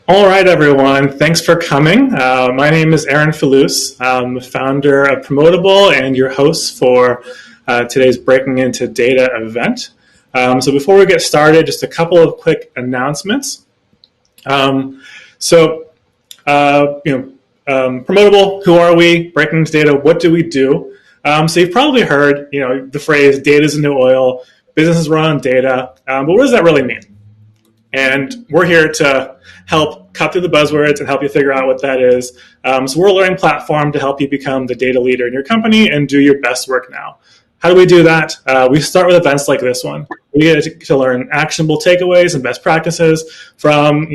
All right, everyone. Thanks for coming. My name is Aaron Falus. I'm the founder of Promotable and your host for today's Breaking Into Data event. So before we get started, just a couple of quick announcements. Um, so, Promotable, who are we? Breaking Into Data, what do we do? So you've probably heard, the phrase "data is the new oil." Businesses run on data, but what does that really mean? And we're here to help cut through the buzzwords and help you figure out what that is. So we're a learning platform to help you become the data leader in your company and do your best work now. How do we do that? We start with events like this one. We get to learn actionable takeaways and best practices from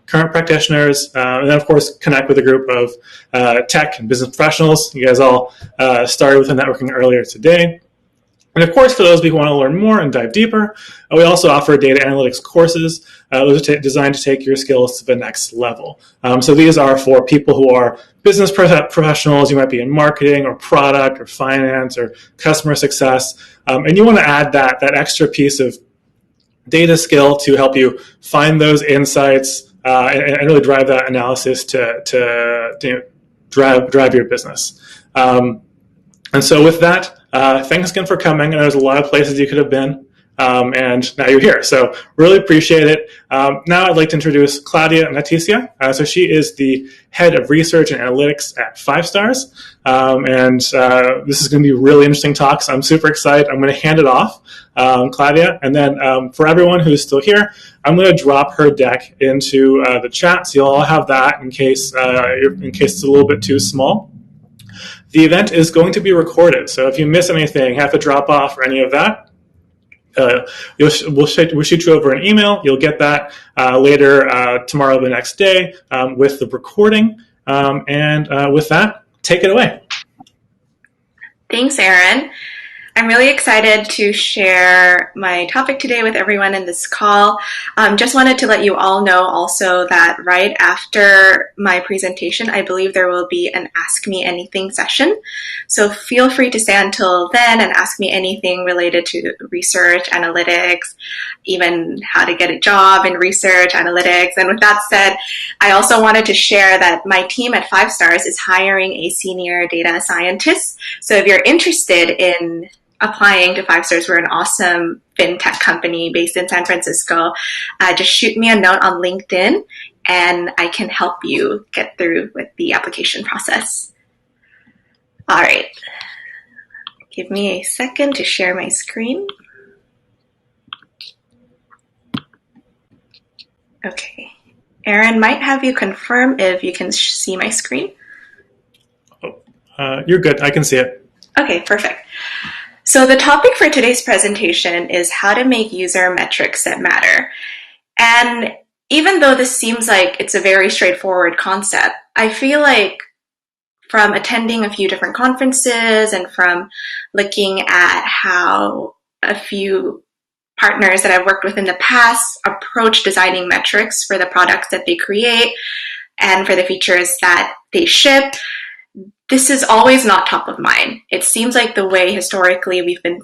current practitioners, and then, of course, connect with a group of tech and business professionals. You guys all started with the networking earlier today. And of course, for those of you who want to learn more and dive deeper, we also offer data analytics courses. Those are designed to take your skills to the next level. So these are for people who are business professionals. You might be in marketing or product or finance or customer success. And you want to add that extra piece of data skill to help you find those insights and really drive that analysis to drive your business. And so with that, thanks again for coming. And there's a lot of places you could have been, and now you're here. So really appreciate it. Now I'd like to introduce Claudia Naticia. So she is the head of research and analytics at 5stars. And this is going to be a really interesting talk. So I'm super excited. I'm going to hand it off, Claudia. And then for everyone who's still here, I'm going to drop her deck into the chat. So you'll all have that in case it's a little bit too small. The event is going to be recorded, so if you miss anything, have to drop off or any of that, we'll shoot you over an email. You'll get that later tomorrow, the next day, with the recording. And with that, take it away. Thanks, Aaron. I'm really excited to share my topic today with everyone in this call. Just wanted to let you all know also that right after my presentation, I believe there will be an Ask Me Anything session. So feel free to stay until then and ask me anything related to research, analytics, even how to get a job in research, analytics. And with that said, I also wanted to share that my team at 5stars is hiring a senior data scientist. So if you're interested in applying to 5stars, we're an awesome fintech company based in San Francisco. Just shoot me a note on LinkedIn and I can help you get through with the application process. All right. Give me a second to share my screen. Okay. Aaron, might have you confirm if you can see my screen. You're good. I can see it. Okay, perfect. So the topic for today's presentation is how to make user metrics that matter. And even though this seems like it's a very straightforward concept, I feel like from attending a few different conferences and from looking at how a few partners that I've worked with in the past approach designing metrics for the products that they create and for the features that they ship, this is always not top of mind. It seems like the way historically we've been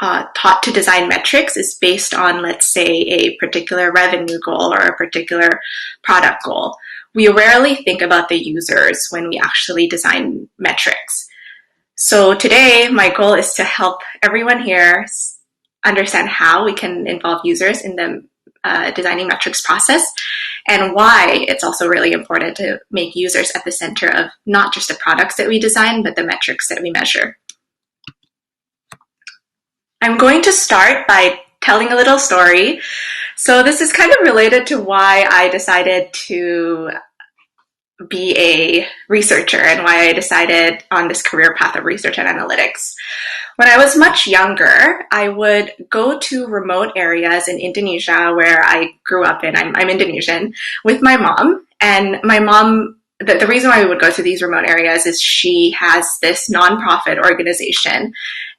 taught to design metrics is based on, let's say, a particular revenue goal or a particular product goal. We rarely think about the users when we actually design metrics. So today, my goal is to help everyone here understand how we can involve users in the designing metrics process, and why it's also really important to make users at the center of not just the products that we design, but the metrics that we measure. I'm going to start by telling a little story. So this is kind of related to why I decided to be a researcher and why I decided on this career path of research and analytics. When I was much younger, I would go to remote areas in Indonesia where I grew up in. I'm Indonesian, with my mom. And my mom, the reason why we would go to these remote areas is she has this nonprofit organization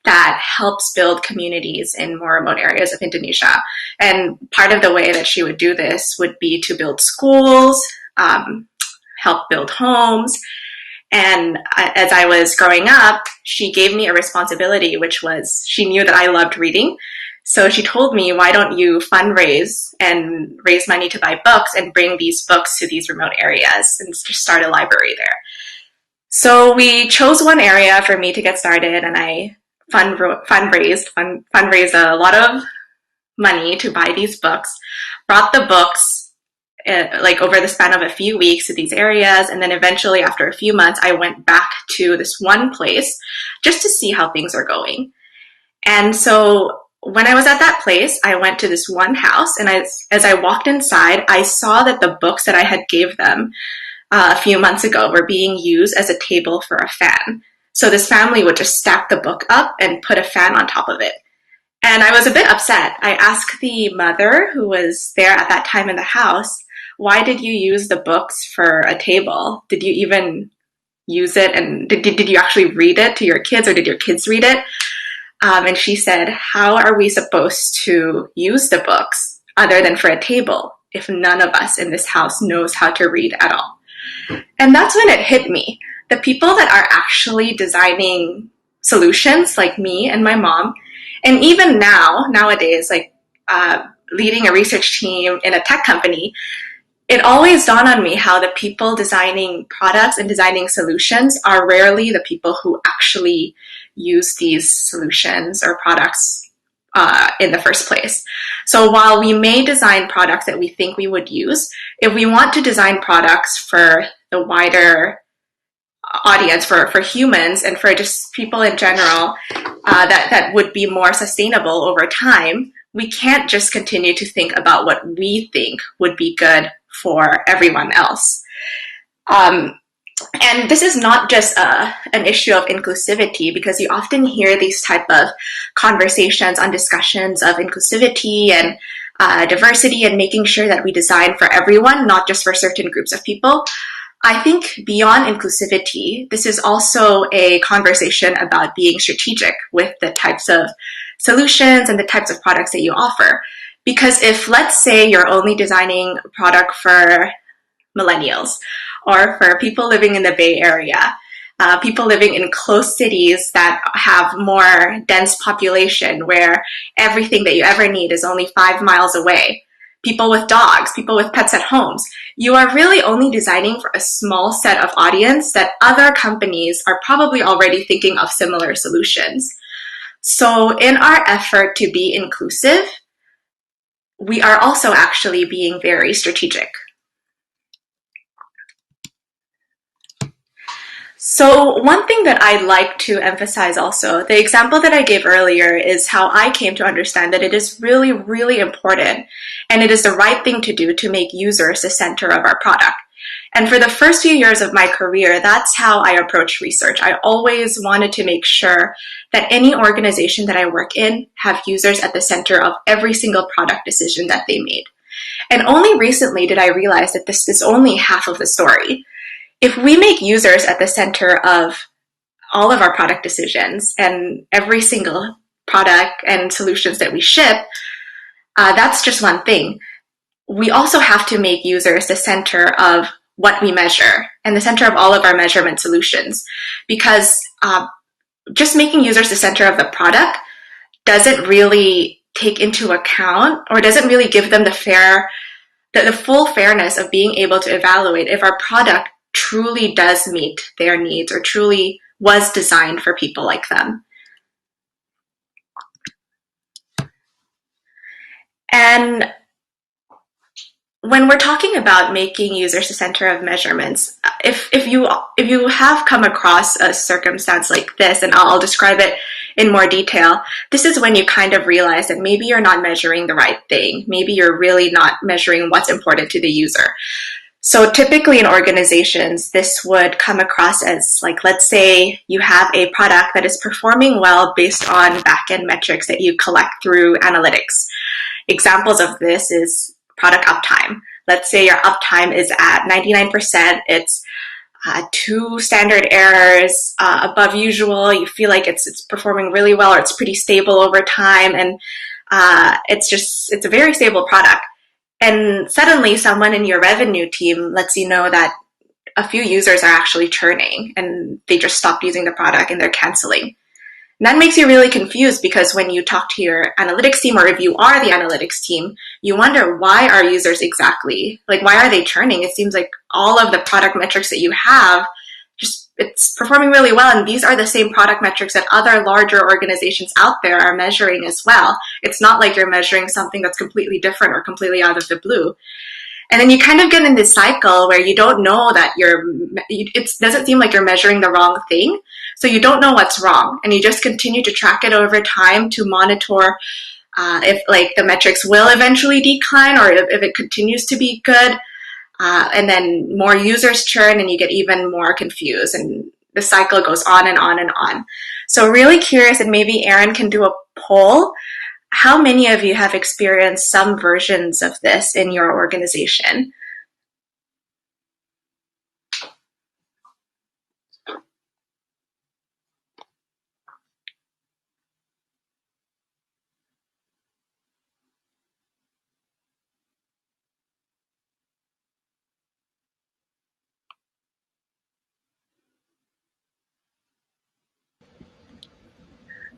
that helps build communities in more remote areas of Indonesia. And part of the way that she would do this would be to build schools, help build homes. And as I was growing up, she gave me a responsibility, which was she knew that I loved reading. So she told me, why don't you fundraise and raise money to buy books and bring these books to these remote areas and just start a library there. So we chose one area for me to get started, and I fundraised a lot of money to buy these books, brought the books like over the span of a few weeks to these areas, and then eventually after a few months I went back to this one place just to see how things are going. And so when I was at that place, I went to this one house, and as I walked inside, I saw that the books that I had gave them a few months ago were being used as a table for a fan. So this family would just stack the book up and put a fan on top of it. And I was a bit upset. I asked the mother who was there at that time in the house, why did you use the books for a table? Did you even use it? And did you actually read it to your kids, or did your kids read it? And she said, how are we supposed to use the books other than for a table if none of us in this house knows how to read at all? And that's when it hit me. The people that are actually designing solutions, like me and my mom, and even nowadays, like leading a research team in a tech company, it always dawned on me how the people designing products and designing solutions are rarely the people who actually use these solutions or products in the first place. So while we may design products that we think we would use, if we want to design products for the wider audience, for humans and for just people in general, that would be more sustainable over time, we can't just continue to think about what we think would be good for everyone else. And this is not just an issue of inclusivity, because you often hear these type of conversations on discussions of inclusivity and diversity and making sure that we design for everyone, not just for certain groups of people. I think beyond inclusivity, this is also a conversation about being strategic with the types of solutions and the types of products that you offer. Because if, let's say, you're only designing a product for millennials, or for people living in the Bay Area, people living in close cities that have more dense population where everything that you ever need is only 5 miles away, people with dogs, people with pets at homes, you are really only designing for a small set of audience that other companies are probably already thinking of similar solutions. So in our effort to be inclusive, we are also actually being very strategic. So one thing that I'd like to emphasize also, the example that I gave earlier is how I came to understand that it is really, really important, and it is the right thing to do to make users the center of our product. And for the first few years of my career, that's how I approached research. I always wanted to make sure that any organization that I work in have users at the center of every single product decision that they made. And only recently did I realize that this is only half of the story. If we make users at the center of all of our product decisions and every single product and solutions that we ship, that's just one thing. We also have to make users the center of what we measure and the center of all of our measurement solutions, because just making users the center of the product doesn't really take into account, or doesn't really give them the full fairness of being able to evaluate if our product truly does meet their needs or truly was designed for people like them. And when we're talking about making users the center of measurements, if you have come across a circumstance like this, and I'll describe it in more detail, this is when you kind of realize that maybe you're not measuring the right thing. Maybe you're really not measuring what's important to the user. So typically in organizations, this would come across as, like, let's say you have a product that is performing well based on back-end metrics that you collect through analytics. Examples of this is product uptime. Let's say your uptime is at 99%. It's 2 standard errors above usual. You feel like it's performing really well, or it's pretty stable over time, and it's a very stable product. And suddenly someone in your revenue team lets you know that a few users are actually churning and they just stopped using the product and they're canceling. And that makes you really confused because when you talk to your analytics team, or if you are the analytics team, you wonder, why are users exactly, like, why are they churning? It seems like all of the product metrics that you have, just it's performing really well. And these are the same product metrics that other larger organizations out there are measuring as well. It's not like you're measuring something that's completely different or completely out of the blue. And then you kind of get in this cycle where you don't know that it doesn't seem like you're measuring the wrong thing. So you don't know what's wrong. And you just continue to track it over time to monitor if like the metrics will eventually decline, or if it continues to be good. And then more users churn and you get even more confused. And the cycle goes on and on and on. So really curious, and maybe Aaron can do a poll. How many of you have experienced some versions of this in your organization?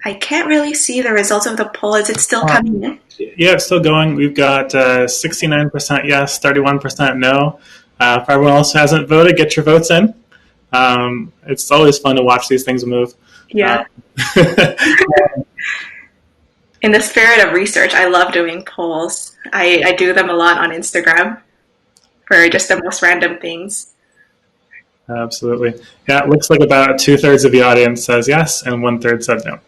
I can't really see the results of the poll. Is it still coming in? Yeah, it's still going. We've got 69% yes, 31% no. If everyone else hasn't voted, get your votes in. It's always fun to watch these things move. Yeah. In the spirit of research, I love doing polls. I do them a lot on Instagram for just the most random things. Absolutely. Yeah, it looks like about 2/3 of the audience says yes and 1/3 said no.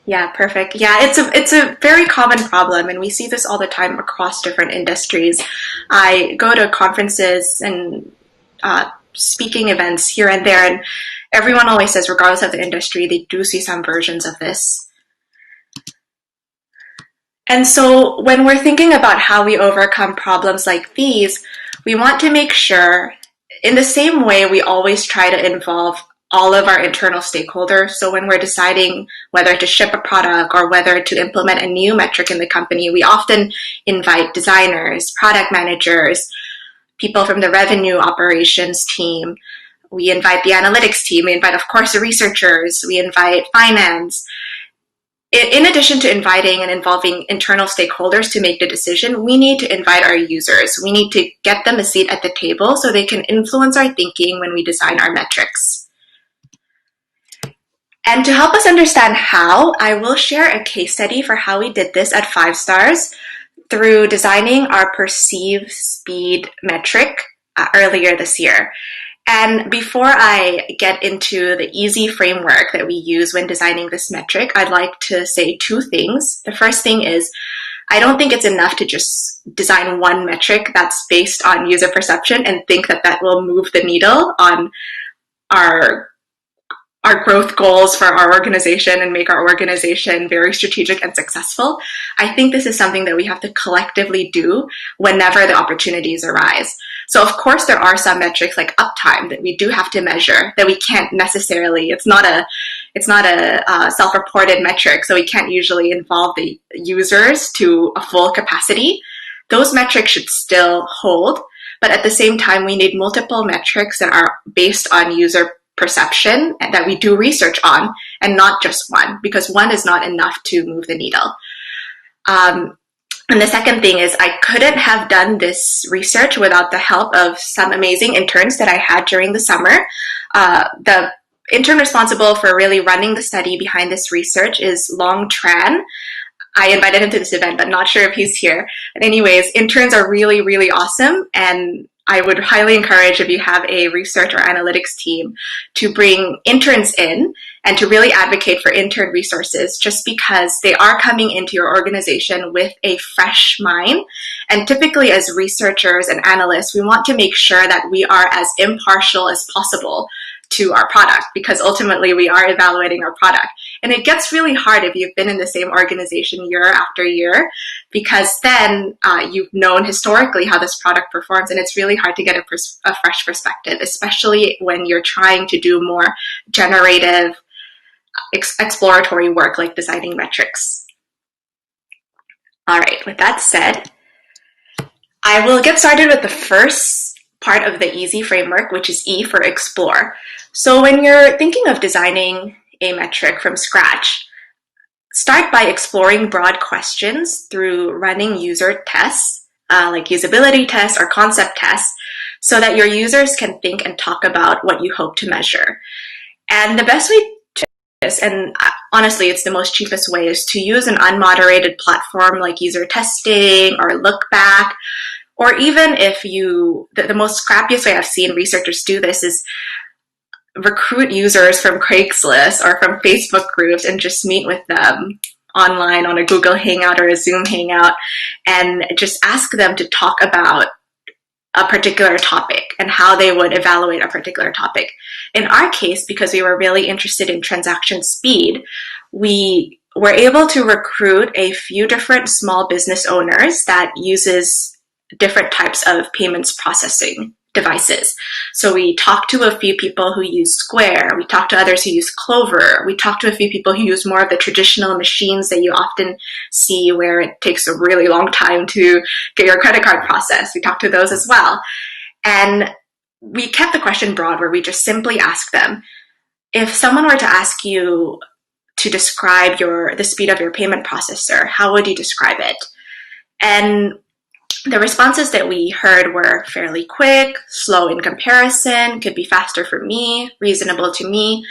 Yeah, perfect. Yeah, it's a very common problem, and we see this all the time across different industries. I go to conferences and speaking events here and there, and everyone always says, regardless of the industry, they do see some versions of this. And so when we're thinking about how we overcome problems like these, we want to make sure, in the same way we always try to involve all of our internal stakeholders. So when we're deciding whether to ship a product or whether to implement a new metric in the company, we often invite designers, product managers, people from the revenue operations team. We invite the analytics team. We invite, of course, the researchers. We invite finance. In addition to inviting and involving internal stakeholders to make the decision, we need to invite our users. We need to get them a seat at the table so they can influence our thinking when we design our metrics. And to help us understand how, I will share a case study for how we did this at 5 stars through designing our perceived speed metric earlier this year. And before I get into the easy framework that we use when designing this metric, I'd like to say 2 things. The first thing is, I don't think it's enough to just design one metric that's based on user perception and think that that will move the needle on our growth goals for our organization and make our organization very strategic and successful. I think this is something that we have to collectively do whenever the opportunities arise. So of course there are some metrics like uptime that we do have to measure that we can't necessarily, it's not a self-reported metric, so we can't usually involve the users to a full capacity. Those metrics should still hold, but at the same time we need multiple metrics that are based on user perception and that we do research on, and not just one, because one is not enough to move the needle. And the second thing is, I couldn't have done this research without the help of some amazing interns that I had during the summer. The intern responsible for really running the study behind this research is Long Tran. I invited him to this event, but not sure if he's here. But anyways, interns are really, really awesome, and I would highly encourage, if you have a research or analytics team, to bring interns in and to really advocate for intern resources, just because they are coming into your organization with a fresh mind. And typically as researchers and analysts, we want to make sure that we are as impartial as possible to our product, because ultimately we are evaluating our product. And it gets really hard if you've been in the same organization year after year, because then you've known historically how this product performs, and it's really hard to get a fresh perspective, especially when you're trying to do more generative, exploratory work like designing metrics. All right, with that said, I will get started with the first part of the EASY framework, which is E for explore. So when you're thinking of designing a metric from scratch, start by exploring broad questions through running user tests, like usability tests or concept tests, so that your users can think and talk about what you hope to measure. And the best way to do this, and honestly, it's the most cheapest way, is to use an unmoderated platform like user testing or look back. Or even if the most scrappiest way I've seen researchers do this is recruit users from Craigslist or from Facebook groups and just meet with them online on a Google Hangout or a Zoom Hangout and just ask them to talk about a particular topic and how they would evaluate a particular topic. In our case, because we were really interested in transaction speed, we were able to recruit a few different small business owners that uses different types of payments processing devices. So we talked to a few people who use Square, we talked to others who use Clover, we talked to a few people who use more of the traditional machines that you often see where it takes a really long time to get your credit card processed. We talked to those as well. And we kept the question broad where we just simply asked them, if someone were to ask you to describe the speed of your payment processor, how would you describe it? And the responses that we heard were fairly quick, slow in comparison, could be faster for me, reasonable to me.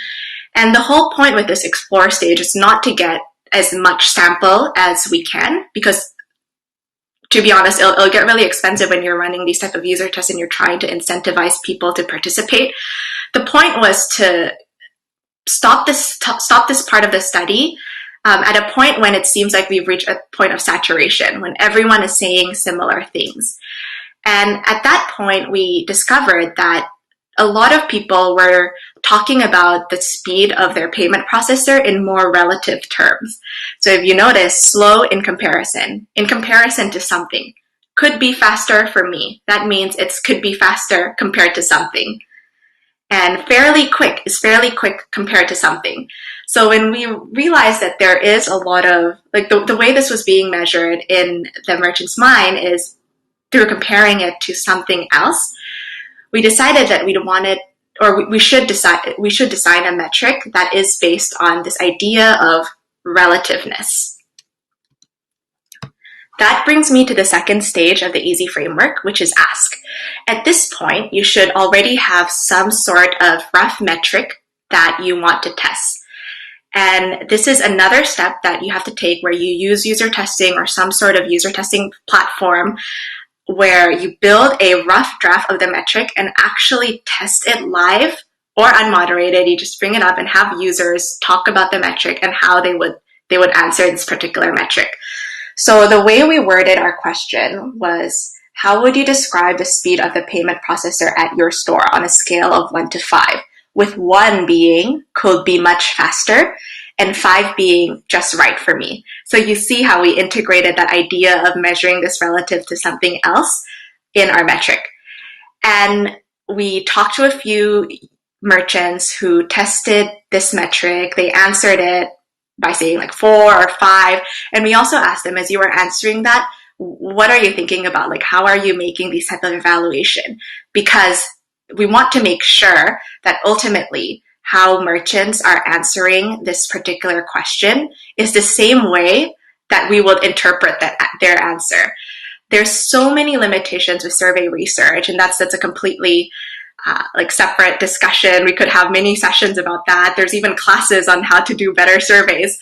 And the whole point with this explore stage is not to get as much sample as we can, because to be honest, it'll get really expensive when you're running these type of user tests and you're trying to incentivize people to participate. The point was to stop this part of the study at a point when it seems like we've reached a point of saturation, when everyone is saying similar things. And at that point, we discovered that a lot of people were talking about the speed of their payment processor in more relative terms. So if you notice, slow in comparison to something, could be faster for me. That means it could be faster compared to something. And fairly quick is fairly quick compared to something. So when we realized that there is a lot of, like the way this was being measured in the merchant's mind is through comparing it to something else, we decided that we should design a metric that is based on this idea of relativeness. That brings me to the second stage of the EASY framework, which is ask. At this point, you should already have some sort of rough metric that you want to test. And this is another step that you have to take where you use user testing or some sort of user testing platform where you build a rough draft of the metric and actually test it live or unmoderated. You just bring it up and have users talk about the metric and how they would answer this particular metric. So the way we worded our question was, how would you describe the speed of the payment processor at your store on a scale of 1 to 5? With 1 being could be much faster and 5 being just right for me. So you see how we integrated that idea of measuring this relative to something else in our metric. And we talked to a few merchants who tested this metric. They answered it by saying like 4 or 5. And we also asked them, as you were answering that, what are you thinking about? Like, how are you making these type of evaluation? Because we want to make sure that ultimately how merchants are answering this particular question is the same way that we would interpret their answer. There's so many limitations with survey research, and that's a completely separate discussion. We could have many sessions about that. There's even classes on how to do better surveys.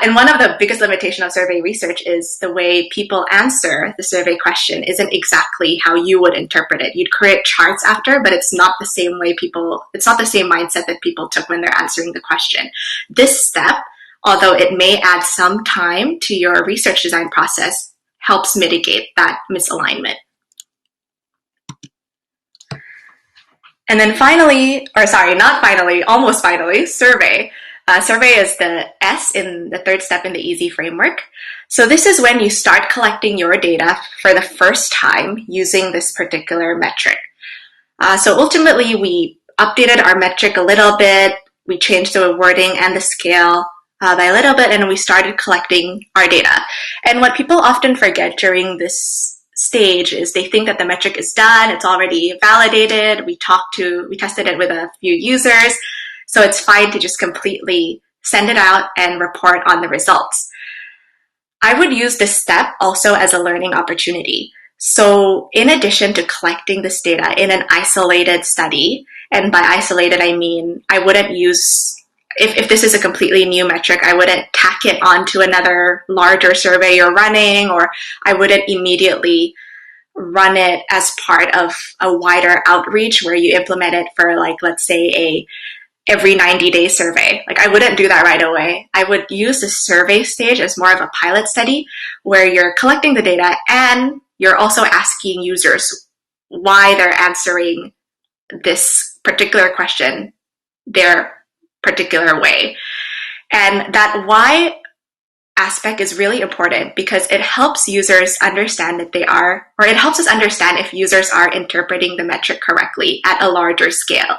And one of the biggest limitations of survey research is the way people answer the survey question isn't exactly how you would interpret it. You'd create charts after, but it's not the same mindset that people took when they're answering the question. This step, although it may add some time to your research design process, helps mitigate that misalignment. And then almost finally, survey. Survey is the S in the third step in the EASY framework. So this is when you start collecting your data for the first time using this particular metric. So ultimately, we updated our metric a little bit. We changed the wording and the scale by a little bit, and we started collecting our data. And what people often forget during this stage is they think that the metric is done, it's already validated, we tested it with a few users, so it's fine to just completely send it out, and report on the results. I would use this step also as a learning opportunity. So in addition to collecting this data in an isolated study, and by isolated I mean I wouldn't use, if this is a completely new metric, I wouldn't tack it onto another larger survey you're running, or I wouldn't immediately run it as part of a wider outreach where you implement it for, like, let's say a every 90-day survey. Like, I wouldn't do that right away. I would use the survey stage as more of a pilot study where you're collecting the data and you're also asking users why they're answering this particular question their particular way. And that why aspect is really important because it helps users understand that it helps us understand if users are interpreting the metric correctly at a larger scale.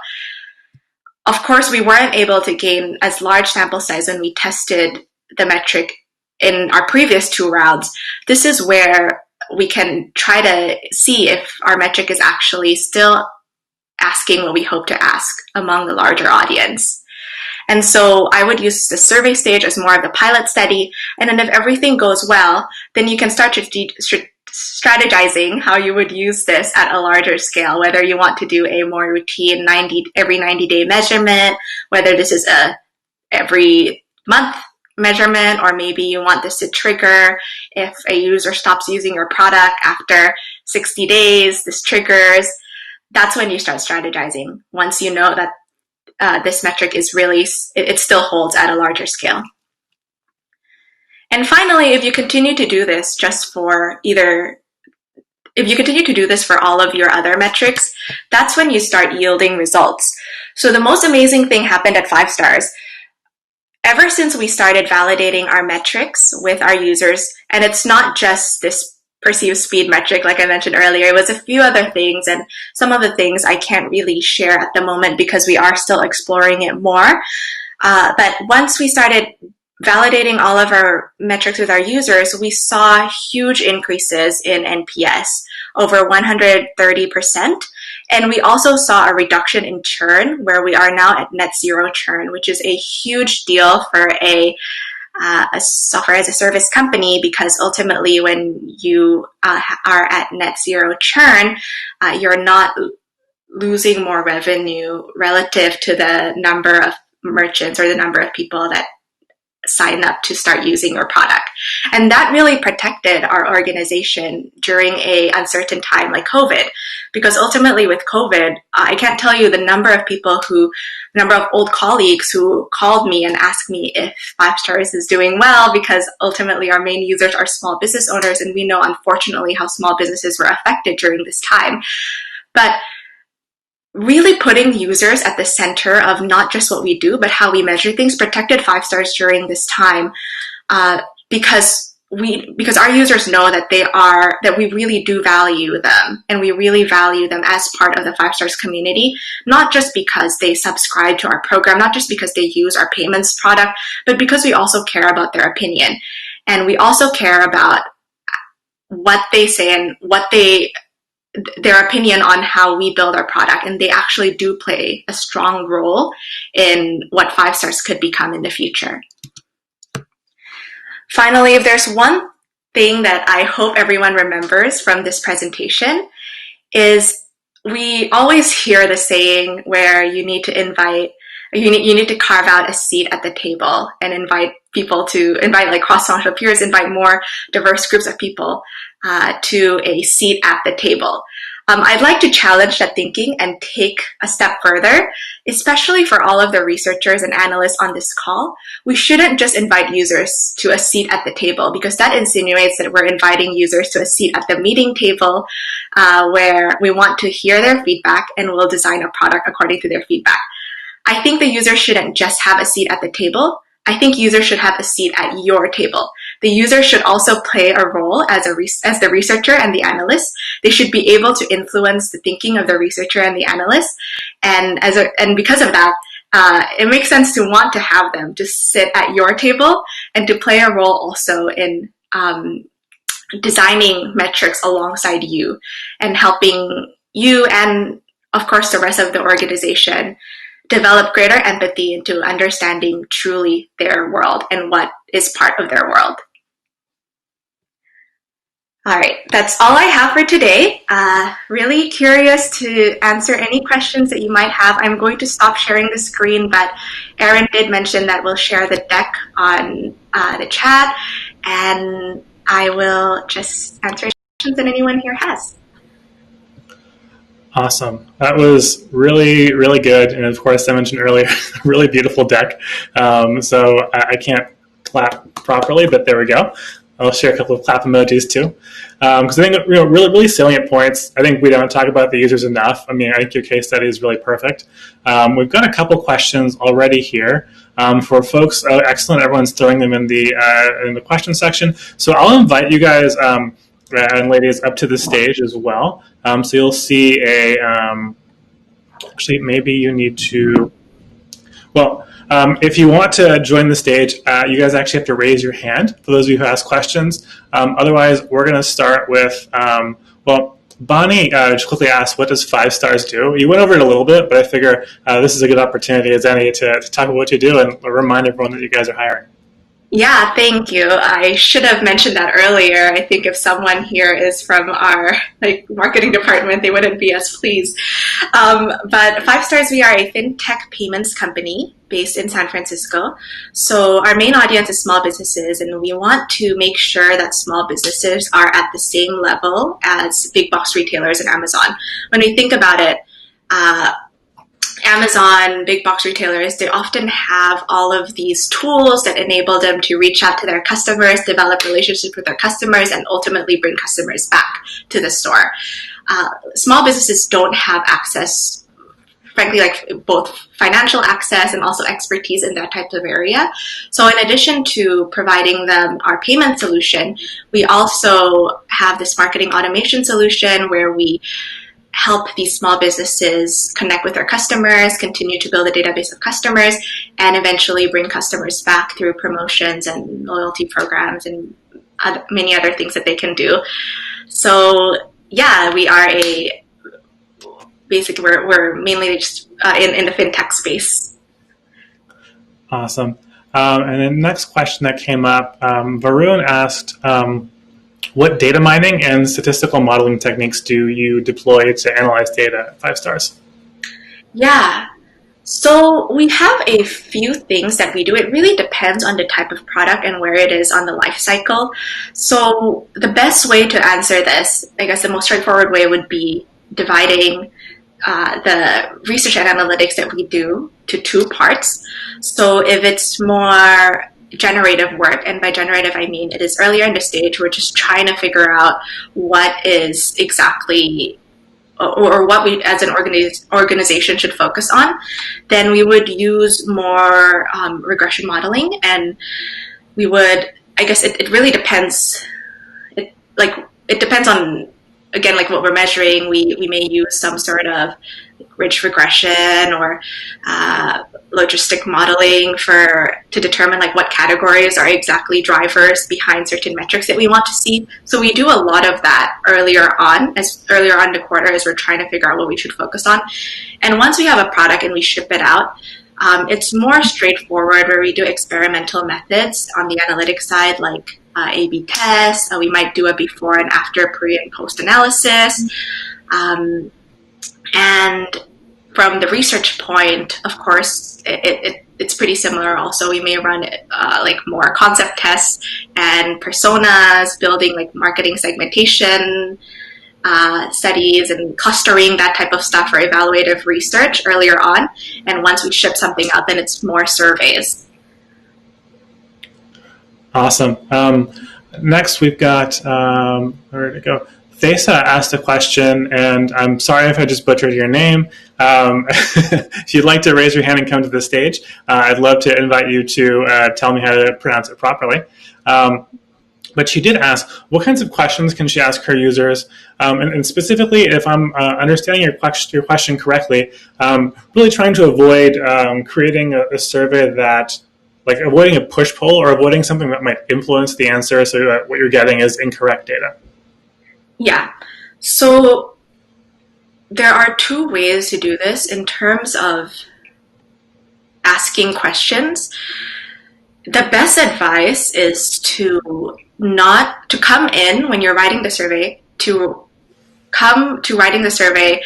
Of course, we weren't able to gain as large sample size when we tested the metric in our previous 2 rounds. This is where we can try to see if our metric is actually still asking what we hope to ask among the larger audience. And so I would use the survey stage as more of the pilot study. And then if everything goes well, then you can start strategizing how you would use this at a larger scale, whether you want to do a more routine every 90-day measurement, whether this is a every month measurement, or maybe you want this to trigger if a user stops using your product after 60 days, this triggers. That's when you start strategizing, once you know that this metric is really, it still holds at a larger scale. And finally, if you continue to do this if you continue to do this for all of your other metrics, that's when you start yielding results. So the most amazing thing happened at 5 stars. Ever since we started validating our metrics with our users, and it's not just this perceived speed metric, like I mentioned earlier, it was a few other things, and some of the things I can't really share at the moment because we are still exploring it more. But once we started validating all of our metrics with our users, we saw huge increases in NPS, over 130%. And we also saw a reduction in churn, where we are now at net zero churn, which is a huge deal for a software as a service company, because ultimately when you are at net zero churn, you're not losing more revenue relative to the number of merchants or the number of people that sign up to start using your product. And that really protected our organization during a uncertain time like COVID, because ultimately with COVID, I can't tell you the number of old colleagues who called me and asked me if 5 stars is doing well, because ultimately our main users are small business owners, and we know unfortunately how small businesses were affected during this time. But really putting users at the center of not just what we do, but how we measure things, protected 5 stars during this time, because our users know that we really do value them, and we really value them as part of the 5 stars community, not just because they subscribe to our program, not just because they use our payments product, but because we also care about their opinion. And we also care about what they say and their opinion on how we build our product, and they actually do play a strong role in what 5 stars could become in the future. Finally, if there's one thing that I hope everyone remembers from this presentation, is we always hear the saying where you need to carve out a seat at the table and invite like cross-functional peers, invite more diverse groups of people to a seat at the table. I'd like to challenge that thinking and take a step further, especially for all of the researchers and analysts on this call. We shouldn't just invite users to a seat at the table, because that insinuates that we're inviting users to a seat at the meeting table, where we want to hear their feedback and we'll design a product according to their feedback. I think the user shouldn't just have a seat at the table. I think users should have a seat at your table. The user should also play a role as the researcher and the analyst. They should be able to influence the thinking of the researcher and the analyst. And because of that, it makes sense to want to have them just sit at your table and to play a role also in designing metrics alongside you and helping you and, of course, the rest of the organization develop greater empathy into understanding truly their world and what is part of their world. All right, that's all I have for today. Really curious to answer any questions that you might have. I'm going to stop sharing the screen, but Erin did mention that we'll share the deck on the chat, and I will just answer questions that anyone here has. Awesome. That was really, really good. And of course, I mentioned earlier, really beautiful deck. So I can't clap properly, but there we go. I'll share a couple of clap emojis too. Because I think, really, really salient points. I think we don't talk about the users enough. I mean, I think your case study is really perfect. We've got a couple questions already here. For folks, excellent. Everyone's throwing them in the question section. So I'll invite you guys and ladies up to the stage as well. So you'll see actually, maybe you need to, if you want to join the stage, you guys actually have to raise your hand for those of you who ask questions. Otherwise, we're going to start with, Bonnie just quickly asked, what does 5 stars do? You went over it a little bit, but I figure this is a good opportunity as any to talk about what you do and remind everyone that you guys are hiring. Yeah, thank you. I should have mentioned that earlier. I think if someone here is from our marketing department, they wouldn't be as pleased. But 5 Stars, we are a fintech payments company based in San Francisco. So our main audience is small businesses, and we want to make sure that small businesses are at the same level as big box retailers and Amazon. When we think about it, Amazon, big box retailers, they often have all of these tools that enable them to reach out to their customers, develop relationships with their customers, and ultimately bring customers back to the store. Small businesses don't have access, frankly, both financial access and also expertise in that type of area. So in addition to providing them our payment solution, we also have this marketing automation solution where we help these small businesses connect with their customers, continue to build a database of customers, and eventually bring customers back through promotions and loyalty programs and many other things that they can do. So yeah, we are we're mainly just in the fintech space. Awesome. And then next question that came up, Varun asked, what data mining and statistical modeling techniques do you deploy to analyze data at 5 Stars? Yeah, so we have a few things that we do. It really depends on the type of product and where it is on the life cycle. So the best way to answer this, I guess the most straightforward way would be dividing the research and analytics that we do to 2 parts. So if it's more generative work, and by generative I mean it is earlier in the stage, we're just trying to figure out what is exactly or what we as an organization should focus on, then we would use more regression modeling, and we would, I guess it really depends. It depends on, again, what we're measuring. We may use some sort of ridge regression or logistic modeling to determine what categories are exactly drivers behind certain metrics that we want to see. So we do a lot of that earlier on in the quarter as we're trying to figure out what we should focus on. And once we have a product and we ship it out, it's more straightforward where we do experimental methods on the analytics side, like A/B tests. We might do a before and after, pre and post analysis. And from the research point, of course, it's pretty similar also. We may run more concept tests and personas, building marketing segmentation studies and clustering, that type of stuff for evaluative research earlier on. And once we ship something out, then it's more surveys. Awesome. Next, we've got, where did it go? Thesa asked a question, and I'm sorry if I just butchered your name. If you'd like to raise your hand and come to the stage, I'd love to invite you to tell me how to pronounce it properly. But she did ask, what kinds of questions can she ask her users? And specifically, if I'm understanding your question correctly, really trying to avoid creating a survey that, avoiding a push-pull or avoiding something that might influence the answer so that what you're getting is incorrect data. Yeah. So there are 2 ways to do this in terms of asking questions, the best advice is to not to come in when you're writing the survey, to come to writing the survey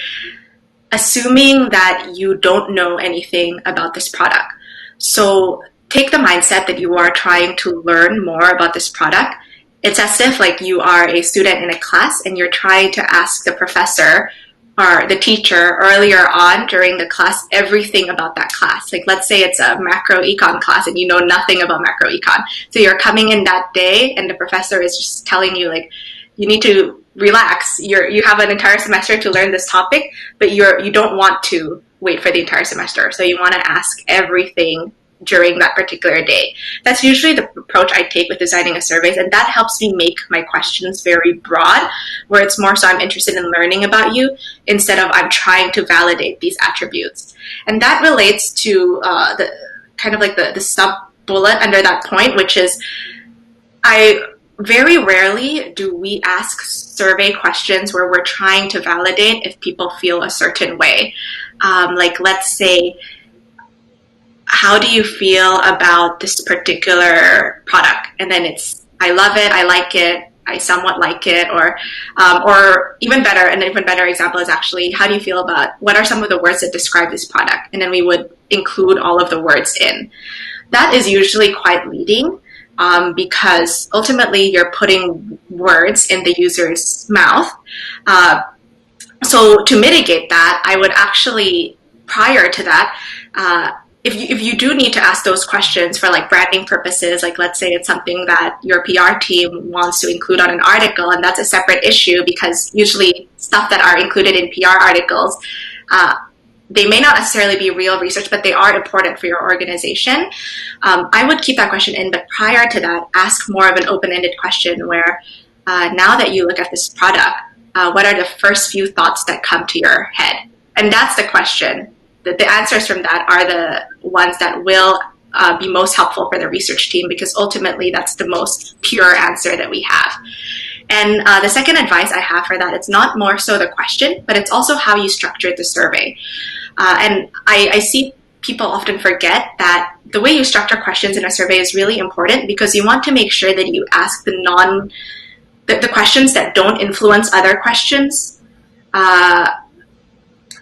assuming that you don't know anything about this product. So take the mindset that you are trying to learn more about this product. It's as if like you are a student in a class and you're trying to ask the professor or the teacher earlier on during the class everything about that class. Like let's say it's a macroecon class and you know nothing about macroecon. So you're coming in that day and the professor is just telling you like, you need to relax. You have an entire semester to learn this topic, but you don't want to wait for the entire semester. So you want to ask everything during that particular day. That's usually the approach I take with designing a survey, and that helps me make my questions very broad, where it's more so I'm interested in learning about you instead of I'm trying to validate these attributes. And that relates to the kind of like the sub bullet under that point, which is very rarely do we ask survey questions where we're trying to validate if people feel a certain way. Like let's say, how do you feel about this particular product? And then it's, I love it, I like it, I somewhat like it, or even better, an even better example is actually, how do you feel about, what are some of the words that describe this product? And then we would include all of the words in. That is usually quite leading because ultimately you're putting words in the user's mouth. So to mitigate that, I would actually, prior to that, if you do need to ask those questions for like branding purposes, like let's say it's something that your PR team wants to include on an article, and that's a separate issue because usually stuff that are included in PR articles, they may not necessarily be real research, but they are important for your organization. I would keep that question in, but prior to that, ask more of an open-ended question where now that you look at this product, what are the first few thoughts that come to your head? And that's the question. The answers from that are the ones that will be most helpful for the research team because ultimately that's the most pure answer that we have. And the second advice I have for that, it's not more so the question, but it's also how you structured the survey. And I see people often forget that the way you structure questions in a survey is really important because you want to make sure that you ask the questions that don't influence other questions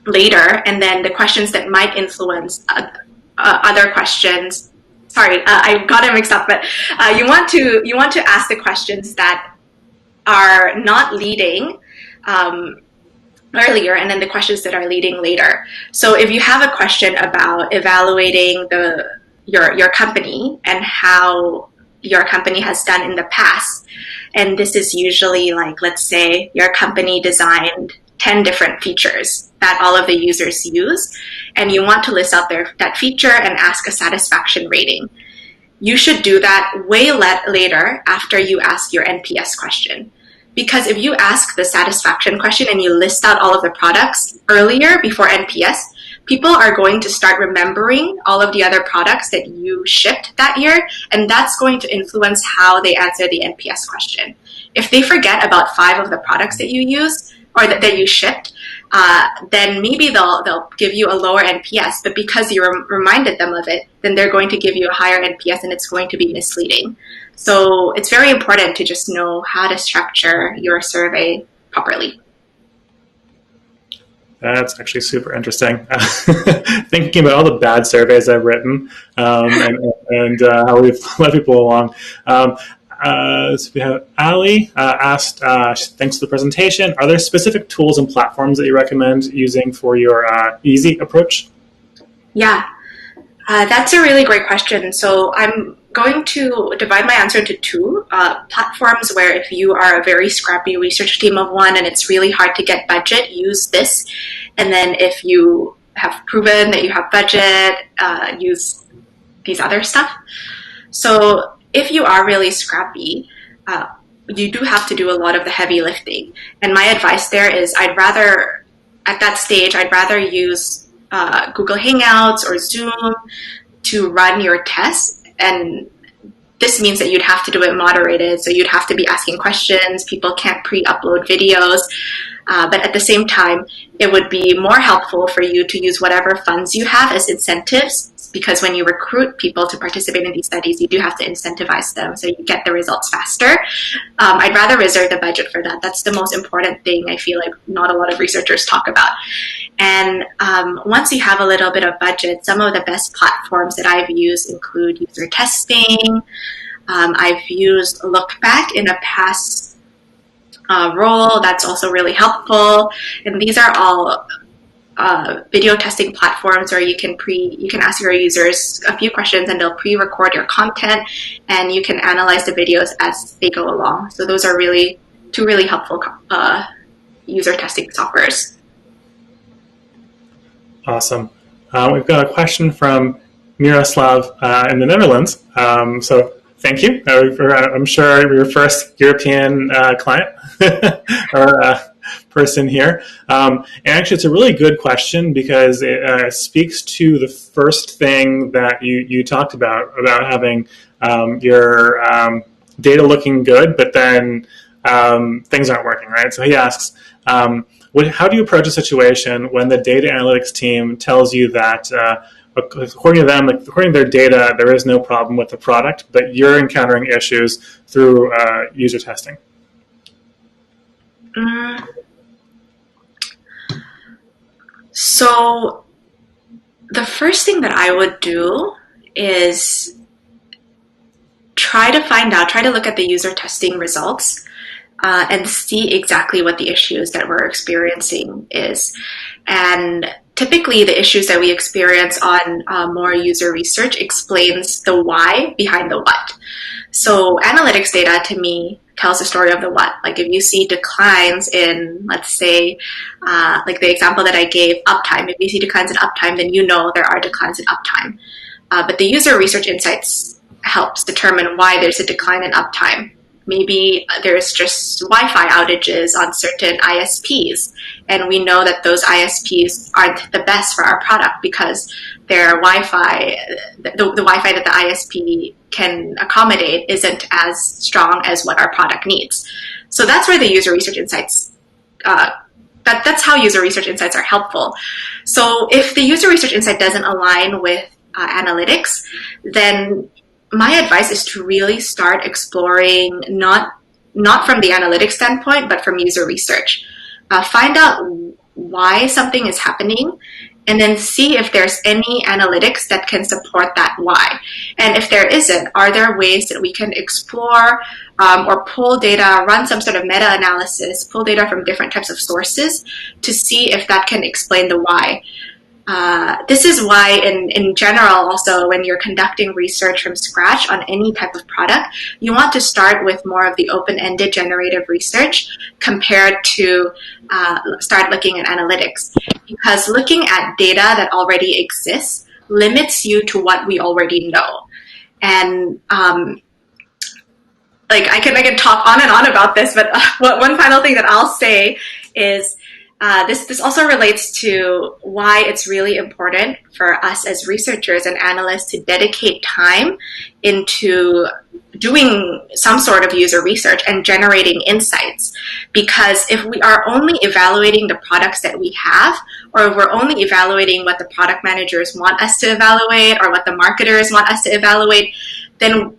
later, and then the questions that might influence other questions. Sorry, I got it mixed up, but you want to ask the questions that are not leading earlier, and then the questions that are leading later. So if you have a question about evaluating your company and how your company has done in the past, and this is usually like, let's say your company designed 10 different features that all of the users use, and you want to list out that feature and ask a satisfaction rating. You should do that way later after you ask your NPS question. Because if you ask the satisfaction question and you list out all of the products earlier before NPS, people are going to start remembering all of the other products that you shipped that year, and that's going to influence how they answer the NPS question. If they forget about 5 of the products that you use or that you shipped, then maybe they'll give you a lower NPS, but because you reminded them of it, then they're going to give you a higher NPS and it's going to be misleading. So it's very important to just know how to structure your survey properly. That's actually super interesting. Thinking about all the bad surveys I've written and how we've led people along. So we have Ali asked, thanks for the presentation. Are there specific tools and platforms that you recommend using for your easy approach? Yeah, that's a really great question. So I'm going to divide my answer into 2 platforms where if you are a very scrappy research team of one and it's really hard to get budget, use this. And then if you have proven that you have budget, use these other stuff. So if you are really scrappy, you do have to do a lot of the heavy lifting. And my advice there is at that stage, I'd rather use Google Hangouts or Zoom to run your tests. And this means that you'd have to do it moderated. So you'd have to be asking questions. People can't pre-upload videos. But at the same time, it would be more helpful for you to use whatever funds you have as incentives because when you recruit people to participate in these studies, you do have to incentivize them so you get the results faster. I'd rather reserve the budget for that. That's the most important thing I feel like not a lot of researchers talk about. And once you have a little bit of budget, some of the best platforms that I've used include user testing. I've used Lookback in a past role. That's also really helpful. And these are all video testing platforms where you can ask your users a few questions and they'll pre-record your content and you can analyze the videos as they go along. So those are two really helpful user testing softwares. Awesome. We've got a question from Miroslav in the Netherlands. So thank you. I'm sure you're your first European client or person here. And actually, it's a really good question because it speaks to the first thing that you talked about having your data looking good, but then things aren't working, right? So he asks, how do you approach a situation when the data analytics team tells you that according to them, according to their data, there is no problem with the product, but you're encountering issues through user testing? So the first thing that I would do is try to look at the user testing results and see exactly what the issues that we're experiencing is. And typically the issues that we experience on more user research explains the why behind the what. So analytics data to me tells the story of the what. Like if you see declines in, let's say, like the example that I gave, uptime. If you see declines in uptime, then you know there are declines in uptime. But the user research insights helps determine why there's a decline in uptime. Maybe there's just Wi-Fi outages on certain ISPs, and we know that those ISPs aren't the best for our product because their Wi-Fi, the Wi-Fi that the ISP can accommodate isn't as strong as what our product needs. So that's where the user research insights, that's how user research insights are helpful. So if the user research insight doesn't align with analytics, then my advice is to really start exploring not from the analytics standpoint, but from user research. Find out why something is happening, and then see if there's any analytics that can support that why. And if there isn't, are there ways that we can explore or pull data, run some sort of meta-analysis, pull data from different types of sources to see if that can explain the why. This is why in general also when you're conducting research from scratch on any type of product, you want to start with more of the open-ended generative research compared to start looking at analytics. Because looking at data that already exists limits you to what we already know. And I can talk on and on about this, but one final thing that I'll say is this also relates to why it's really important for us as researchers and analysts to dedicate time into doing some sort of user research and generating insights. Because if we are only evaluating the products that we have, or if we're only evaluating what the product managers want us to evaluate or what the marketers want us to evaluate, then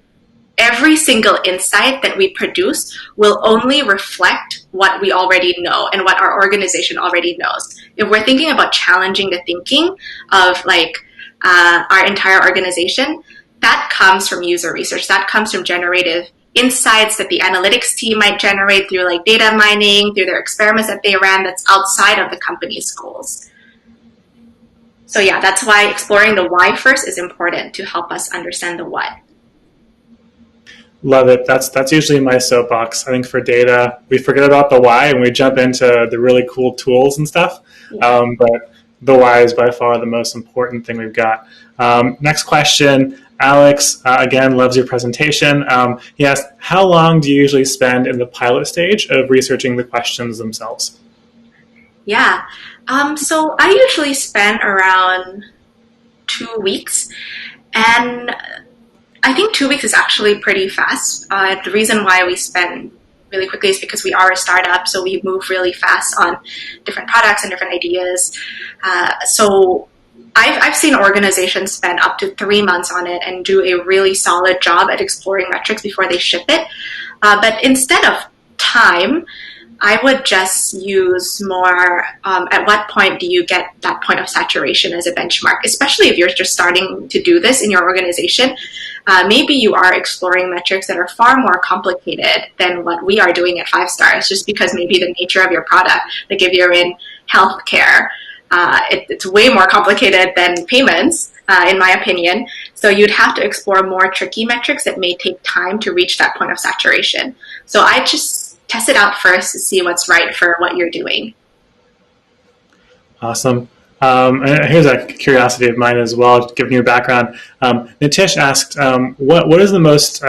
every single insight that we produce will only reflect what we already know and what our organization already knows. If we're thinking about challenging the thinking of our entire organization, that comes from user research. That comes from generative insights that the analytics team might generate through data mining, through their experiments that they ran that's outside of the company's goals. So yeah, that's why exploring the why first is important to help us understand the what. Love it. That's usually my soapbox. I think for data, we forget about the why and we jump into the really cool tools and stuff. Yeah. But the why is by far the most important thing we've got. Next question. Alex, again, loves your presentation. He asked, how long do you usually spend in the pilot stage of researching the questions themselves? Yeah. So I usually spend around 2 weeks. And I think 2 weeks is actually pretty fast. The reason why we spend really quickly is because we are a startup, so we move really fast on different products and different ideas. So I've seen organizations spend up to 3 months on it and do a really solid job at exploring metrics before they ship it. But instead of time, I would just use more at what point do you get that point of saturation as a benchmark, especially if you're just starting to do this in your organization. Maybe you are exploring metrics that are far more complicated than what we are doing at 5 stars, just because maybe the nature of your product, like if you're in healthcare, it's way more complicated than payments, in my opinion. So you'd have to explore more tricky metrics that may take time to reach that point of saturation. So I just test it out first to see what's right for what you're doing. Awesome. And here's a curiosity of mine as well, given your background. Nitish asked, what is the most,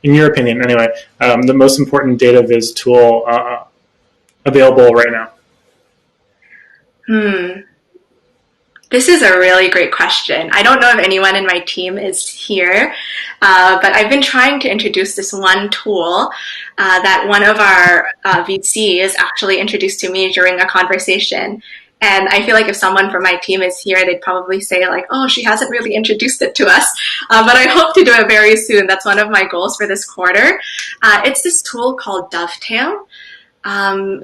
in your opinion anyway, the most important data viz tool available right now? This is a really great question. I don't know if anyone in my team is here, but I've been trying to introduce this one tool that one of our VCs actually introduced to me during a conversation. And I feel like if someone from my team is here, they'd probably say like, oh, she hasn't really introduced it to us. But I hope to do it very soon. That's one of my goals for this quarter. It's this tool called Dovetail.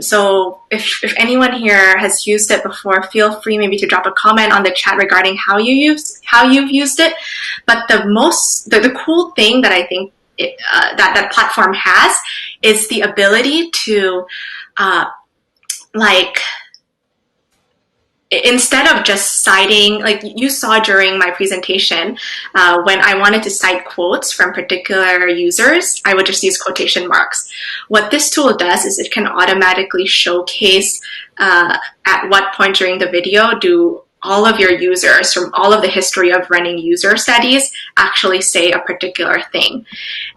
So if anyone here has used it before, feel free maybe to drop a comment on the chat regarding how you've used it. But the cool thing that I think that platform has is the ability to instead of just citing, like you saw during my presentation, when I wanted to cite quotes from particular users, I would just use quotation marks. What this tool does is it can automatically showcase at what point during the video do all of your users from all of the history of running user studies actually say a particular thing.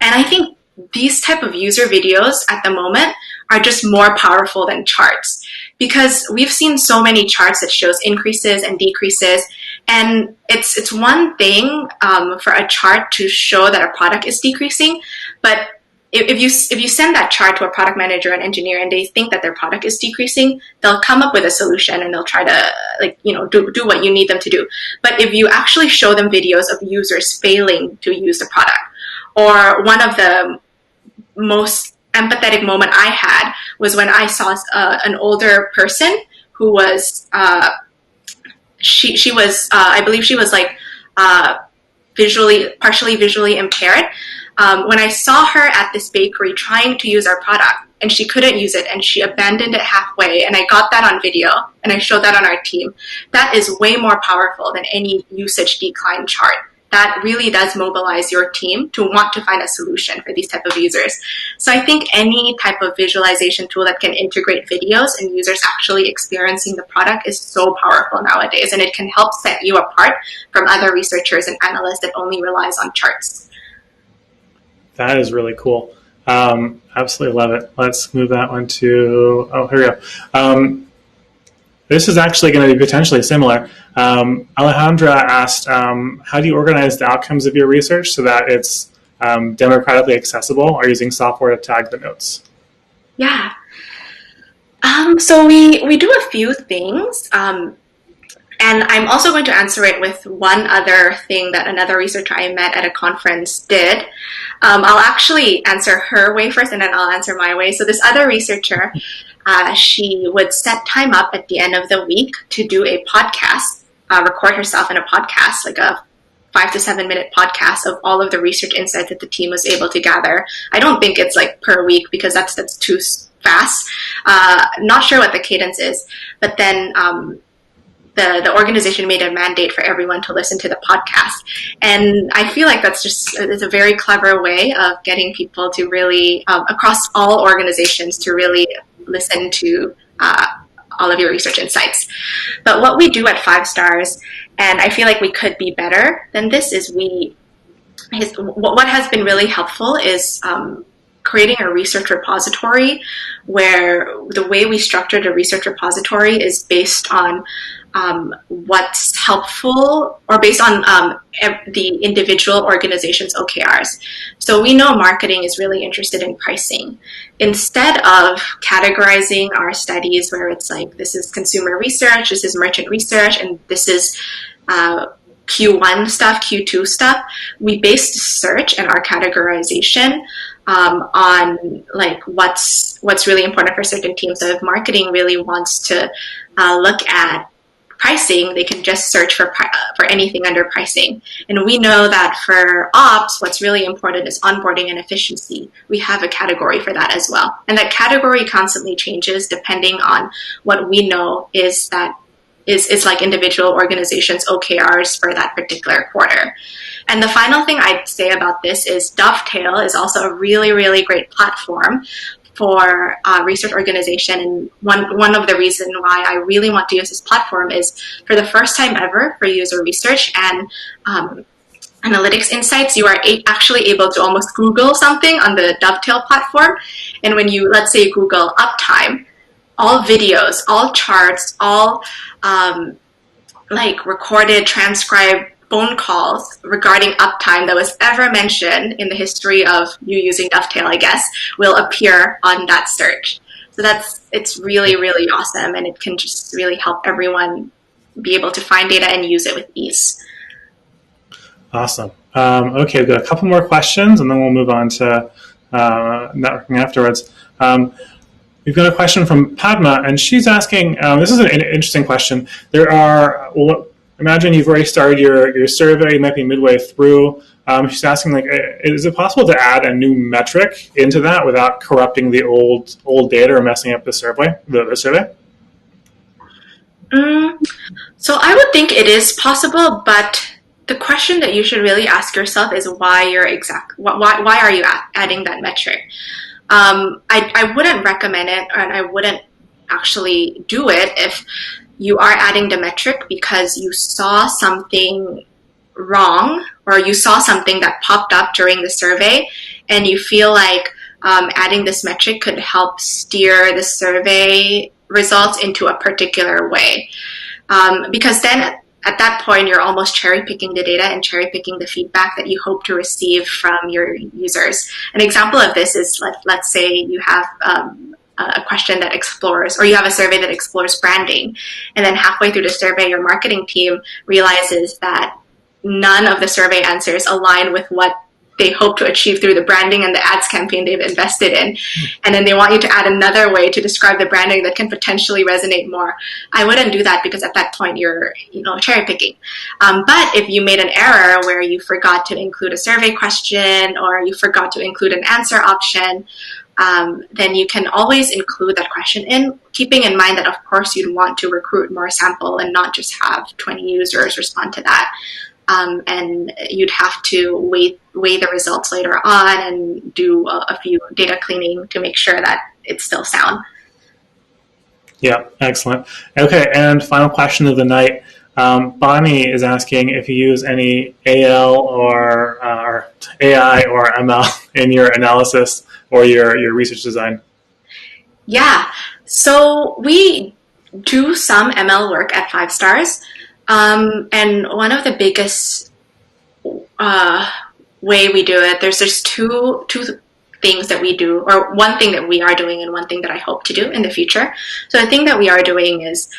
And I think these type of user videos at the moment are just more powerful than charts, because we've seen so many charts that shows increases and decreases, and it's one thing for a chart to show that a product is decreasing, but if you send that chart to a product manager and engineer and they think that their product is decreasing, they'll come up with a solution and they'll try to do what you need them to do. But if you actually show them videos of users failing to use the product, or one of the most empathetic moment I had was when I saw an older person who was she was I believe she was like partially visually impaired. When I saw her at this bakery trying to use our product and she couldn't use it and she abandoned it halfway, and I got that on video and I showed that on our team, that is way more powerful than any usage decline chart. That really does mobilize your team to want to find a solution for these type of users. So I think any type of visualization tool that can integrate videos and users actually experiencing the product is so powerful nowadays, and it can help set you apart from other researchers and analysts that only relies on charts. That is really cool. Absolutely love it. Let's move that one to, here we go. This is actually going to be potentially similar. Alejandra asked, how do you organize the outcomes of your research so that it's democratically accessible, or using software to tag the notes? Yeah. So we do a few things. And I'm also going to answer it with one other thing that another researcher I met at a conference did. I'll actually answer her way first, and then I'll answer my way. So this other researcher, she would set time up at the end of the week to do a podcast, record herself in a podcast, like a 5 to 7 minute podcast of all of the research insights that the team was able to gather. I don't think it's like per week, because that's too fast. Not sure what the cadence is, but then the organization made a mandate for everyone to listen to the podcast. And I feel like it's a very clever way of getting people to really, across all organizations, to really listen to all of your research insights. But what we do at 5 stars, and I feel like we could be better than this, is what has been really helpful is creating a research repository, where the way we structured a research repository is based on what's helpful or based on the individual organization's OKRs. So we know marketing is really interested in pricing. Instead of categorizing our studies where it's like, this is consumer research, this is merchant research, and this is Q1 stuff, Q2 stuff, we based search and our categorization on like what's really important for certain teams. So if marketing really wants to look at pricing, they can just search for anything under pricing. And we know that for ops, what's really important is onboarding and efficiency. We have a category for that as well. And that category constantly changes depending on what we know is like individual organizations' OKRs for that particular quarter. And the final thing I'd say about this is Dovetail is also a really, really great platform for research organization. And one of the reasons why I really want to use this platform is for the first time ever for user research and analytics insights, you are actually able to almost Google something on the Dovetail platform. And when you, let's say, Google uptime, all videos, all charts, all like recorded, transcribed phone calls regarding uptime that was ever mentioned in the history of you using Dovetail, I guess, will appear on that search. So it's really, really awesome, and it can just really help everyone be able to find data and use it with ease. Awesome. Okay, we've got a couple more questions, and then we'll move on to networking afterwards. We've got a question from Padma, and she's asking, this is an interesting question. Imagine you've already started your survey, you might be midway through. She's asking, like, is it possible to add a new metric into that without corrupting the old data or messing up the survey? So I would think it is possible, but the question that you should really ask yourself is why are you adding that metric? I wouldn't recommend it, and I wouldn't actually do it if you are adding the metric because you saw something wrong or you saw something that popped up during the survey and you feel like adding this metric could help steer the survey results into a particular way. Because then at that point, you're almost cherry picking the data and cherry picking the feedback that you hope to receive from your users. An example of this is, let's say you have a question that explores, or you have a survey that explores branding, and then halfway through the survey, your marketing team realizes that none of the survey answers align with what they hope to achieve through the branding and the ads campaign they've invested in. And then they want you to add another way to describe the branding that can potentially resonate more. I wouldn't do that because at that point you're, cherry picking. But if you made an error where you forgot to include a survey question or you forgot to include an answer option, then you can always include that question in, keeping in mind that of course you'd want to recruit more sample and not just have 20 users respond to that. And you'd have to weigh the results later on and do a few data cleaning to make sure that it's still sound. Yeah, excellent. Okay, and final question of the night. Bonnie is asking if you use any AL or AI or ML in your analysis or your research design. Yeah, so we do some ML work at 5 Stars. And one of the biggest way we do it, there's two things that we do, or one thing that we are doing and one thing that I hope to do in the future. So the thing that we are doing is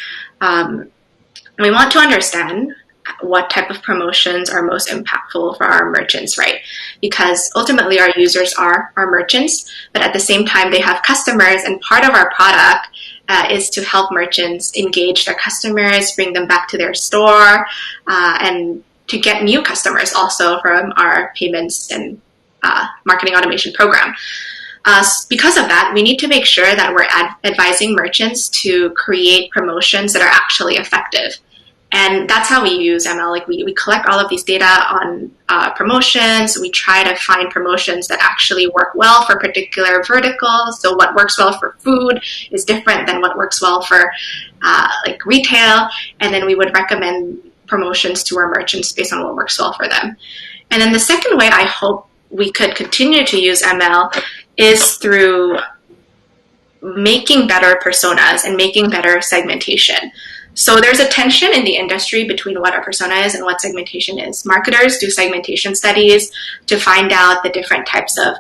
we want to understand what type of promotions are most impactful for our merchants, right? Because ultimately our users are our merchants, but at the same time they have customers, and part of our product is to help merchants engage their customers, bring them back to their store, and to get new customers also from our payments and marketing automation program. Because of that, we need to make sure that we're advising merchants to create promotions that are actually effective. And that's how we use ML. Like we collect all of these data on promotions. We try to find promotions that actually work well for particular verticals. So what works well for food is different than what works well for like retail. And then we would recommend promotions to our merchants based on what works well for them. And then the second way I hope we could continue to use ML is through making better personas and making better segmentation. So there's a tension in the industry between what a persona is and what segmentation is. Marketers do segmentation studies to find out the different types of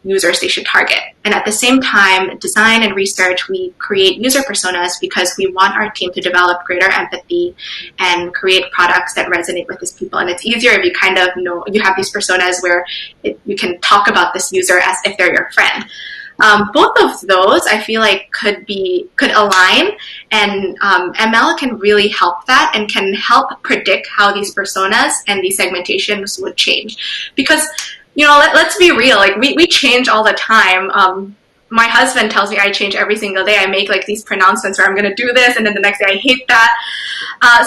users they should target. And at the same time, design and research, we create user personas because we want our team to develop greater empathy and create products that resonate with these people. And it's easier if you kind of know, you have these personas where you can talk about this user as if they're your friend. Both of those, I feel like, could align, and ML can really help that and can help predict how these personas and these segmentations would change. Because, let's be real, like we change all the time. My husband tells me I change every single day. I make like these pronouncements where I'm going to do this, and then the next day I hate that.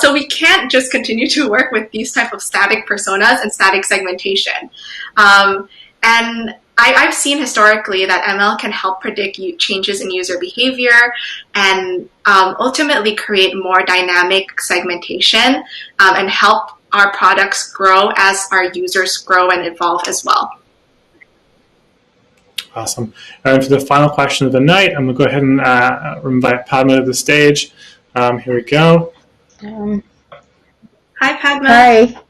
So we can't just continue to work with these type of static personas and static segmentation. And I've seen historically that ML can help predict changes in user behavior and ultimately create more dynamic segmentation and help our products grow as our users grow and evolve as well. Awesome. And for the final question of the night, I'm going to go ahead and invite Padma to the stage. Here we go. Hi, Padma. Hi.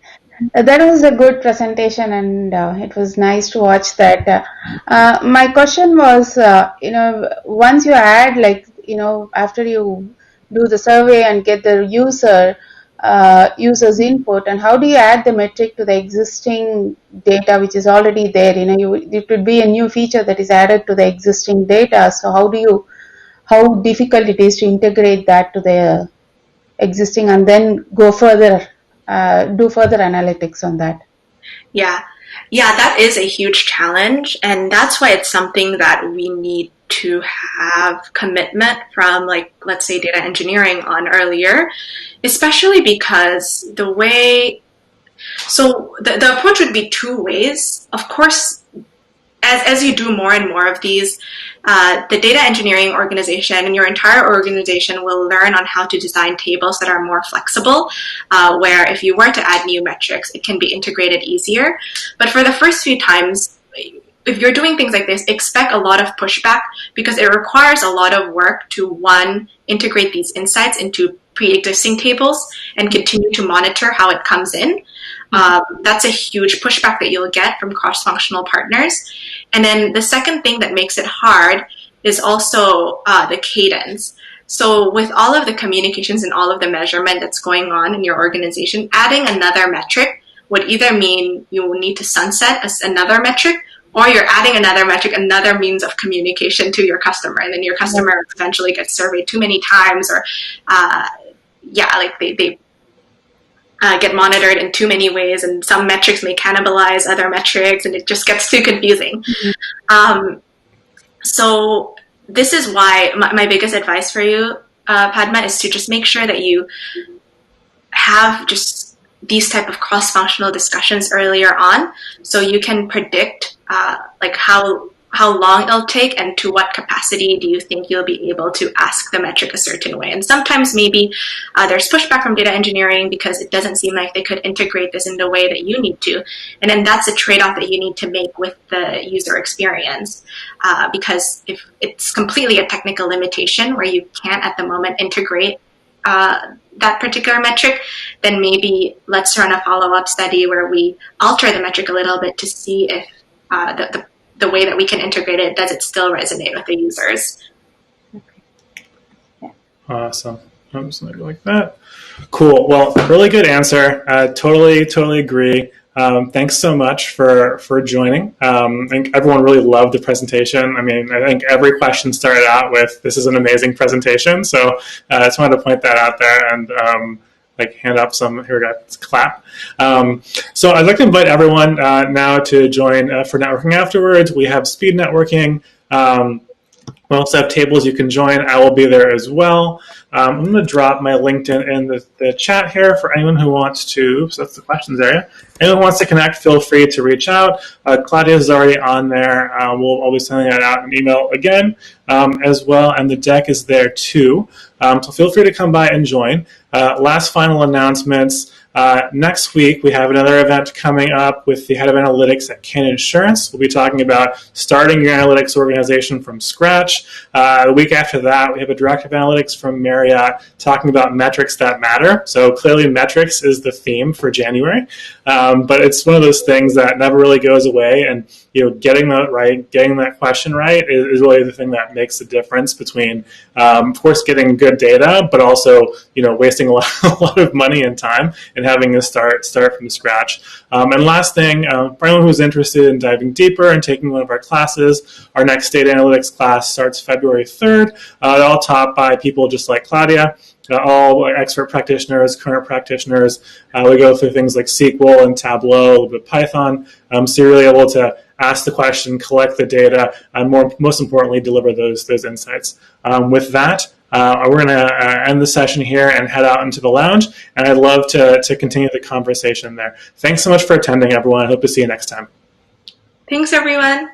That was a good presentation, and it was nice to watch that. My question was, once you add, after you do the survey and get the user's input, and how do you add the metric to the existing data which is already there? It would be a new feature that is added to the existing data. So how difficult it is to integrate that to the existing and then go further, do further analytics on that? Yeah, that is a huge challenge, and that's why it's something that we need to have commitment from, let's say, data engineering on earlier, especially because the approach would be two ways. Of course, as you do more and more of these, the data engineering organization and your entire organization will learn on how to design tables that are more flexible, where if you were to add new metrics, it can be integrated easier. But for the first few times, if you're doing things like this, expect a lot of pushback because it requires a lot of work to, one, integrate these insights into pre-existing tables and continue to monitor how it comes in. That's a huge pushback that you'll get from cross-functional partners. And then the second thing that makes it hard is also the cadence. So with all of the communications and all of the measurement that's going on in your organization, adding another metric would either mean you will need to sunset another metric, or you're adding another metric, another means of communication to your customer, and then your customer eventually gets surveyed too many times, or they get monitored in too many ways, and some metrics may cannibalize other metrics, and it just gets too confusing. Mm-hmm. So this is why my biggest advice for you, Padma, is to just make sure that you have just these type of cross-functional discussions earlier on, so you can predict how long it'll take and to what capacity do you think you'll be able to ask the metric a certain way. And sometimes maybe there's pushback from data engineering because it doesn't seem like they could integrate this in the way that you need to. And then that's a trade-off that you need to make with the user experience, because if it's completely a technical limitation where you can't at the moment integrate that particular metric, then maybe let's run a follow-up study where we alter the metric a little bit to see if the way that we can integrate it, does it still resonate with the users? Okay. Yeah. Awesome. Something like that. Cool. Well, really good answer. Totally agree. Thanks so much for joining. I think everyone really loved the presentation. I mean, I think every question started out with, this is an amazing presentation. So I just wanted to point that out there and hand up some, here we go, let's clap. So I'd like to invite everyone now to join for networking afterwards. We have speed networking. We also have tables you can join. I will be there as well. I'm going to drop my LinkedIn in the chat here for anyone who wants to, so that's the questions area. Anyone who wants to connect, feel free to reach out. Claudia is already on there. I'll be sending that out in an email again as well, and the deck is there too. So feel free to come by and join. Last final announcements. Next week, we have another event coming up with the head of analytics at Kin Insurance. We'll be talking about starting your analytics organization from scratch. The week after that, we have a director of analytics from Marriott talking about metrics that matter. So clearly metrics is the theme for January, but it's one of those things that never really goes away, and getting that right, getting that question right is really the thing that makes the difference between, of course, getting good data, but also wasting a lot of money and time and having to start from scratch. And last thing, for anyone who's interested in diving deeper and taking one of our classes, our next data analytics class starts February 3rd. They're all taught by people just like Claudia. All expert practitioners, current practitioners. We go through things like SQL and Tableau, a little bit of Python. So you're really able to ask the question, collect the data, and most importantly, deliver those insights. With that, we're going to end the session here and head out into the lounge. And I'd love to continue the conversation there. Thanks so much for attending, everyone. I hope to see you next time. Thanks, everyone.